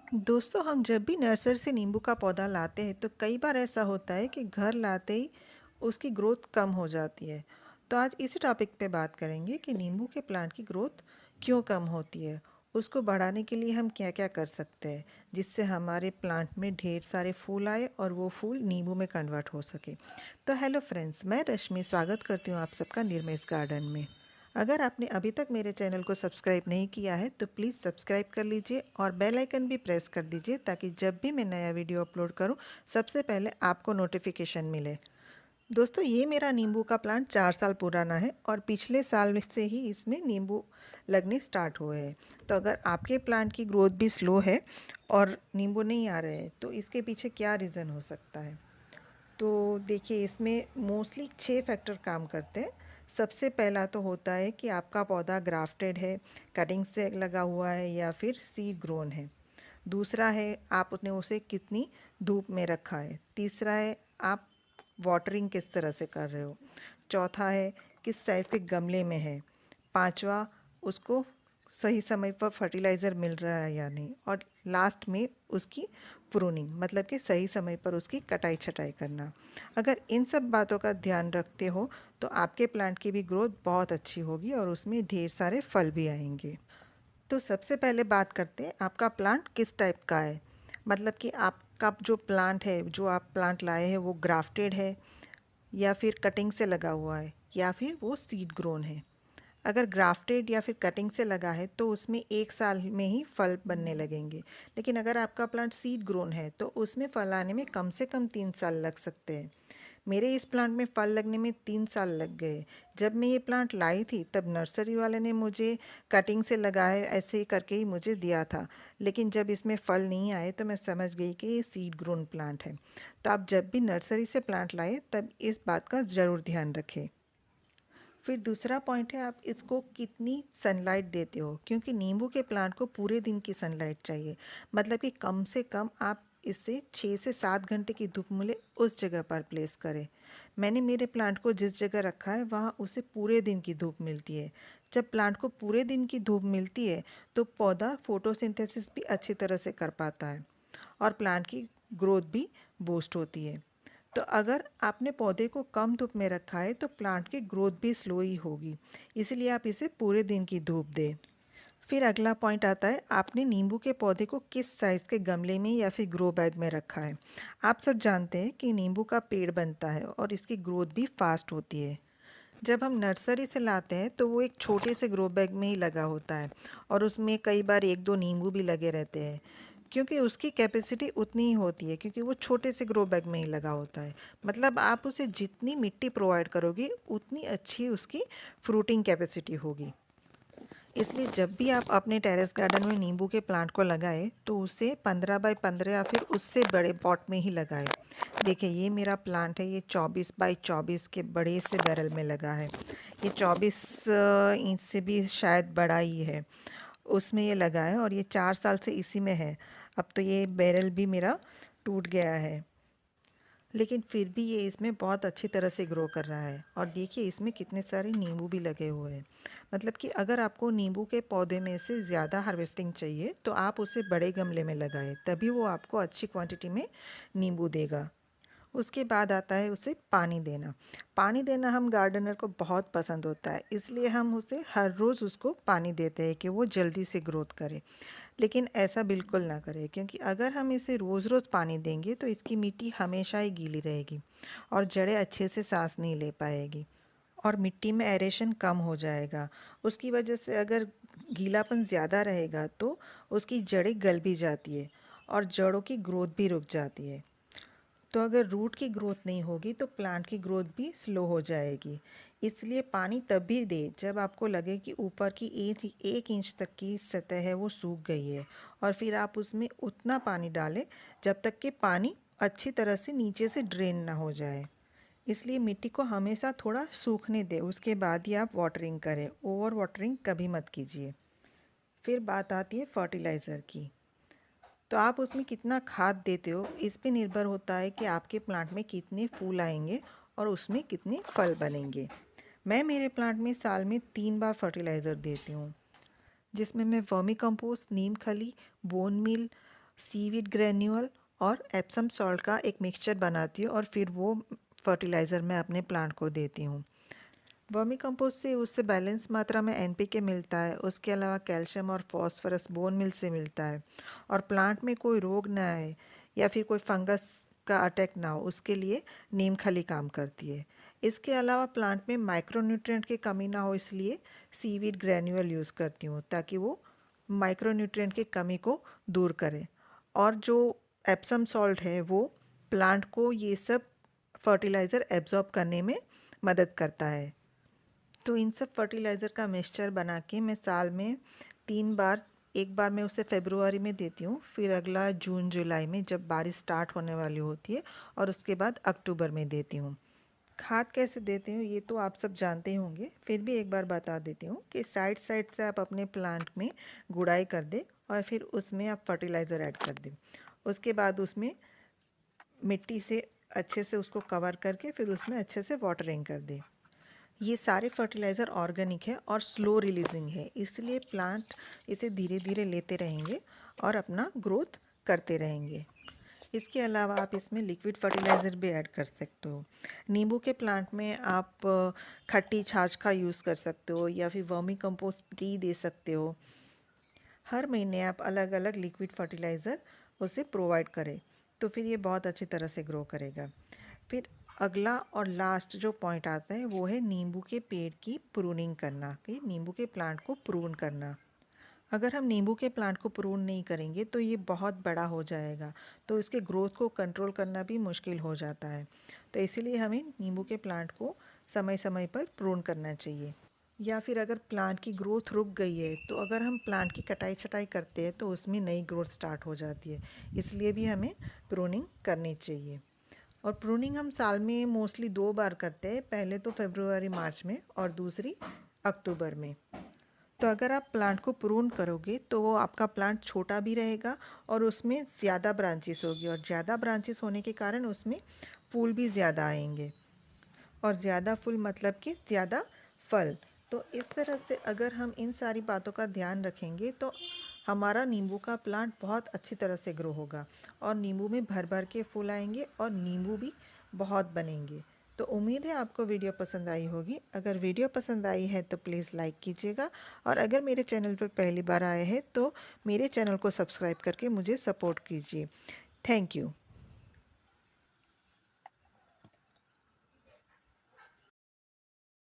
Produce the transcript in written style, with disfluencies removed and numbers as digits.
दोस्तों, हम जब भी नर्सरी से नींबू का पौधा लाते हैं तो कई बार ऐसा होता है कि घर लाते ही उसकी ग्रोथ कम हो जाती है। तो आज इसी टॉपिक पे बात करेंगे कि नींबू के प्लांट की ग्रोथ क्यों कम होती है, उसको बढ़ाने के लिए हम क्या क्या कर सकते हैं जिससे हमारे प्लांट में ढेर सारे फूल आए और वो फूल नींबू में कन्वर्ट हो सके। तो हेलो फ्रेंड्स, मैं रश्मि स्वागत करती हूँ आप सबका निर्मेश गार्डन में। अगर आपने अभी तक मेरे चैनल को सब्सक्राइब नहीं किया है तो प्लीज़ सब्सक्राइब कर लीजिए और बेल आइकन भी प्रेस कर दीजिए ताकि जब भी मैं नया वीडियो अपलोड करूं सबसे पहले आपको नोटिफिकेशन मिले। दोस्तों, ये मेरा नींबू का प्लांट 4 साल पुराना है और पिछले साल से ही इसमें नींबू लगने स्टार्ट हुए हैं। तो अगर आपके प्लांट की ग्रोथ भी स्लो है और नींबू नहीं आ रहे हैं तो इसके पीछे क्या रीज़न हो सकता है। तो देखिए, इसमें मोस्टली 6 फैक्टर काम करते हैं। सबसे पहला तो होता है कि आपका पौधा ग्राफ्टेड है, कटिंग से लगा हुआ है या फिर सीड ग्रोन है। दूसरा है आपने उसे कितनी धूप में रखा है। तीसरा है आप वाटरिंग किस तरह से कर रहे हो। चौथा है किस साइज़ के गमले में है। पांचवा, उसको सही समय पर फर्टिलाइज़र मिल रहा है या नहीं। और लास्ट में उसकी प्रूनिंग, मतलब कि सही समय पर उसकी कटाई छटाई करना। अगर इन सब बातों का ध्यान रखते हो तो आपके प्लांट की भी ग्रोथ बहुत अच्छी होगी और उसमें ढेर सारे फल भी आएंगे। तो सबसे पहले बात करते हैं आपका प्लांट किस टाइप का है। मतलब कि आपका जो प्लांट है, जो आप प्लांट लाए हैं, वो ग्राफ्टेड है या फिर कटिंग से लगा हुआ है या फिर वो सीड ग्रोन है। अगर ग्राफ्टेड या फिर कटिंग से लगा है तो उसमें 1 साल में ही फल बनने लगेंगे। लेकिन अगर आपका प्लांट सीड ग्रोन है तो उसमें फल आने में कम से कम 3 साल लग सकते हैं। मेरे इस प्लांट में फल लगने में 3 साल लग गए। जब मैं ये प्लांट लाई थी तब नर्सरी वाले ने मुझे कटिंग से लगाए ऐसे ही करके ही मुझे दिया था। लेकिन जब इसमें फल नहीं आए तो मैं समझ गई कि ये सीड ग्रोन प्लांट है। तो आप जब भी नर्सरी से प्लांट लाए तब इस बात का ज़रूर ध्यान रखें। फिर दूसरा पॉइंट है आप इसको कितनी सनलाइट देते हो, क्योंकि नींबू के प्लांट को पूरे दिन की सनलाइट चाहिए। मतलब कि कम से कम आप इससे 6 से 7 घंटे की धूप मिले उस जगह पर प्लेस करें। मैंने मेरे प्लांट को जिस जगह रखा है वहाँ उसे पूरे दिन की धूप मिलती है। जब प्लांट को पूरे दिन की धूप मिलती है तो पौधा फोटोसिंथेसिस भी अच्छी तरह से कर पाता है और प्लांट की ग्रोथ भी बूस्ट होती है। तो अगर आपने पौधे को कम धूप में रखा है तो प्लांट की ग्रोथ भी स्लो ही होगी। इसलिए आप इसे पूरे दिन की धूप दें। फिर अगला पॉइंट आता है आपने नींबू के पौधे को किस साइज़ के गमले में या फिर ग्रो बैग में रखा है। आप सब जानते हैं कि नींबू का पेड़ बनता है और इसकी ग्रोथ भी फास्ट होती है। जब हम नर्सरी से लाते हैं तो वो एक छोटे से ग्रो बैग में ही लगा होता है और उसमें कई बार एक दो नींबू भी लगे रहते हैं, क्योंकि उसकी कैपेसिटी उतनी ही होती है, क्योंकि वो छोटे से ग्रो बैग में ही लगा होता है। मतलब आप उसे जितनी मिट्टी प्रोवाइड करोगे उतनी अच्छी उसकी फ्रूटिंग कैपेसिटी होगी। इसलिए जब भी आप अपने टेरेस गार्डन में नींबू के प्लांट को लगाएं तो उसे 15 बाई 15 या फिर उससे बड़े पॉट में ही लगाएं। देखिए, ये मेरा प्लांट है, ये 24 बाई 24 के बड़े से बैरल में लगा है। ये 24 इंच से भी शायद बड़ा ही है, उसमें ये लगा है और ये 4 साल से इसी में है। अब तो ये बैरल भी मेरा टूट गया है, लेकिन फिर भी ये इसमें बहुत अच्छी तरह से ग्रो कर रहा है। और देखिए इसमें कितने सारे नींबू भी लगे हुए हैं। मतलब कि अगर आपको नींबू के पौधे में से ज़्यादा हार्वेस्टिंग चाहिए तो आप उसे बड़े गमले में लगाएं, तभी वो आपको अच्छी क्वांटिटी में नींबू देगा। उसके बाद आता है उसे पानी देना। पानी देना हम गार्डनर को बहुत पसंद होता है, इसलिए हम उसे हर रोज़ उसको पानी देते हैं कि वो जल्दी से ग्रोथ करे। लेकिन ऐसा बिल्कुल ना करें, क्योंकि अगर हम इसे रोज़ रोज़ पानी देंगे तो इसकी मिट्टी हमेशा ही गीली रहेगी और जड़ें अच्छे से सांस नहीं ले पाएगी और मिट्टी में एरेशन कम हो जाएगा। उसकी वजह से अगर गीलापन ज़्यादा रहेगा तो उसकी जड़ें गल भी जाती है और जड़ों की ग्रोथ भी रुक जाती है। तो अगर रूट की ग्रोथ नहीं होगी तो प्लांट की ग्रोथ भी स्लो हो जाएगी। इसलिए पानी तभी दें जब आपको लगे कि ऊपर की 1 इंच तक की सतह है वो सूख गई है, और फिर आप उसमें उतना पानी डालें जब तक कि पानी अच्छी तरह से नीचे से ड्रेन ना हो जाए। इसलिए मिट्टी को हमेशा थोड़ा सूखने दें, उसके बाद ही आप वाटरिंग करें। ओवर वाटरिंग कभी मत कीजिए। फिर बात आती है फर्टिलाइज़र की। तो आप उसमें कितना खाद देते हो इस पे निर्भर होता है कि आपके प्लांट में कितने फूल आएंगे और उसमें कितने फल बनेंगे। मैं मेरे प्लांट में साल में 3 बार फर्टिलाइज़र देती हूँ, जिसमें मैं वर्मी कंपोस्ट, नीम खली, बोन मील सीवीड ग्रेन्यूल और एप्सम सॉल्ट का एक मिक्सचर बनाती हूँ और फिर वो फर्टिलाइज़र मैं अपने प्लांट को देती हूँ। वर्मी कंपोस्ट से उससे बैलेंस मात्रा में एनपीके मिलता है। उसके अलावा कैल्शियम और फॉस्फोरस बोन मिल से मिलता है और प्लांट में कोई रोग ना आए या फिर कोई फंगस का अटैक ना हो, उसके लिए नीम खली काम करती है। इसके अलावा प्लांट में माइक्रोन्यूट्रिएंट की कमी ना हो, इसलिए सीवीड ग्रैन्यूल यूज़ करती हूँ ताकि वो माइक्रोन्यूट्रिएंट की कमी को दूर करे। और जो एप्सम सॉल्ट है वो प्लांट को ये सब फर्टिलाइज़र एब्जॉर्ब करने में मदद करता है। तो इन सब फर्टिलाइज़र का मिक्सचर बना के मैं साल में 3 बार, एक बार मैं उसे फरवरी में देती हूँ, फिर अगला जून जुलाई में जब बारिश स्टार्ट होने वाली होती है, और उसके बाद अक्टूबर में देती हूँ। खाद कैसे देते हूँ ये तो आप सब जानते ही होंगे, फिर भी एक बार बता देती हूँ कि साइड साइड से आप अपने प्लांट में गुड़ाई कर दें और फिर उसमें आप फर्टिलाइज़र ऐड कर दें। उसके बाद उसमें मिट्टी से अच्छे से उसको कवर करके फिर उसमें अच्छे से वाटरिंग कर दें। ये सारे फर्टिलाइज़र ऑर्गेनिक है और स्लो रिलीजिंग है, इसलिए प्लांट इसे धीरे धीरे लेते रहेंगे और अपना ग्रोथ करते रहेंगे। इसके अलावा आप इसमें लिक्विड फर्टिलाइज़र भी ऐड कर सकते हो। नींबू के प्लांट में आप खट्टी छाछ का यूज़ कर सकते हो या फिर वर्मी कंपोस्ट टी दे सकते हो। हर महीने आप अलग अलग लिक्विड फर्टिलाइज़र उसे प्रोवाइड करें तो फिर ये बहुत अच्छी तरह से ग्रो करेगा। फिर अगला और लास्ट जो पॉइंट आता है वो है नींबू के पेड़ की प्रूनिंग करना, कि नींबू के प्लांट को प्रून करना। अगर हम नींबू के प्लांट को प्रून नहीं करेंगे तो ये बहुत बड़ा हो जाएगा, तो इसके ग्रोथ को कंट्रोल करना भी मुश्किल हो जाता है। तो इसीलिए हमें नींबू के प्लांट को समय समय पर प्रून करना चाहिए। या फिर अगर प्लांट की ग्रोथ रुक गई है तो अगर हम प्लांट की कटाई छटाई करते हैं तो उसमें नई ग्रोथ स्टार्ट हो जाती है, इसलिए भी हमें प्रूनिंग करनी चाहिए। और प्रूनिंग हम साल में मोस्टली 2 बार करते हैं, पहले तो फरवरी मार्च में और दूसरी अक्टूबर में। तो अगर आप प्लांट को प्रून करोगे तो वो आपका प्लांट छोटा भी रहेगा और उसमें ज़्यादा ब्रांचेस होगी, और ज़्यादा ब्रांचेस होने के कारण उसमें फूल भी ज़्यादा आएंगे, और ज़्यादा फूल मतलब कि ज़्यादा फल। तो इस तरह से अगर हम इन सारी बातों का ध्यान रखेंगे तो हमारा नींबू का प्लांट बहुत अच्छी तरह से ग्रो होगा और नींबू में भर भर के फूल आएंगे और नींबू भी बहुत बनेंगे। तो उम्मीद है आपको वीडियो पसंद आई होगी। अगर वीडियो पसंद आई है तो प्लीज़ लाइक कीजिएगा, और अगर मेरे चैनल पर पहली बार आए हैं तो मेरे चैनल को सब्सक्राइब करके मुझे सपोर्ट कीजिए। Thank you.